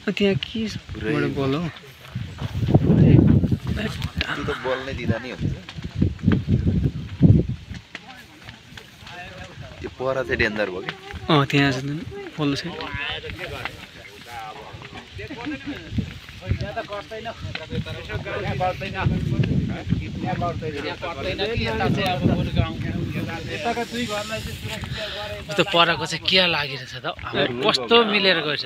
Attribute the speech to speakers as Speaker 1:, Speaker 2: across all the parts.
Speaker 1: त्यहाँ के बडा बल हो
Speaker 2: त्यो त बल नै दिदा नि हुन्छ त्यो पर चाहिँ डेन्जर भयो कि
Speaker 1: त्यहाँ छ पल्लो साइड
Speaker 3: त परको चाहिँ के लागिरहेछ त कस्तो मिलेर गएछ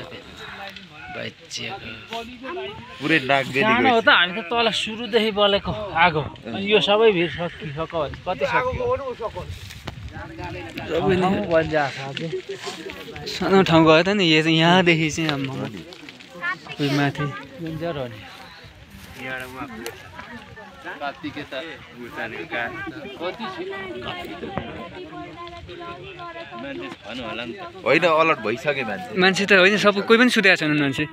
Speaker 2: पुरै नाक
Speaker 3: सानो हो त हामी त तल सुरुदेखि बलेको आगो अनि यो सबै भिड सकिसक्यो कति सक्यो
Speaker 1: सानो ठाउँ गयो त नि यहाँदेखि चाहिँ माथि
Speaker 3: डेन्जर हो नि
Speaker 2: होइन अलर्ट भइसक्यो
Speaker 1: मान्छे त होइन सब कोही पनि सुतेको छैन मान्छे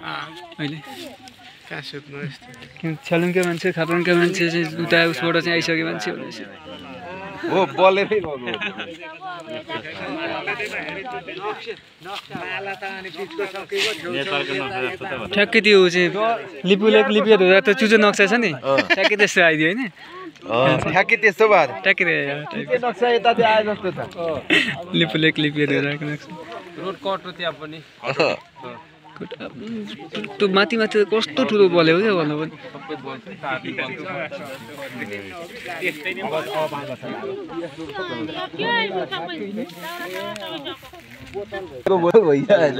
Speaker 1: अहिले छ्यालुङ्के मान्छे खापलुङ्के मान्छे चाहिँ उता उसबाट चाहिँ आइसक्यो मान्छे
Speaker 2: हो बलेरै गएको
Speaker 1: ठ्याक्कै त्यो चाहिँ लिपुलेक लिपिएर हुँदा त चुचो नक्सा छ नि ठ्याक्कै त्यस्तो आइदियो होइन
Speaker 2: ठ्याक्कै त्यस्तो भयो
Speaker 1: ट्याक्कै
Speaker 2: नक्सा यता चाहिँ आए जस्तो छ
Speaker 1: लिपुलेक लिपिएर हुँदाको नक्सा
Speaker 3: रोड कट हो त्यहाँ पनि
Speaker 1: त्यो माथि माथि कस्तो ठुलो बल्यो क्या भन्नु
Speaker 2: पनि भइसकेछ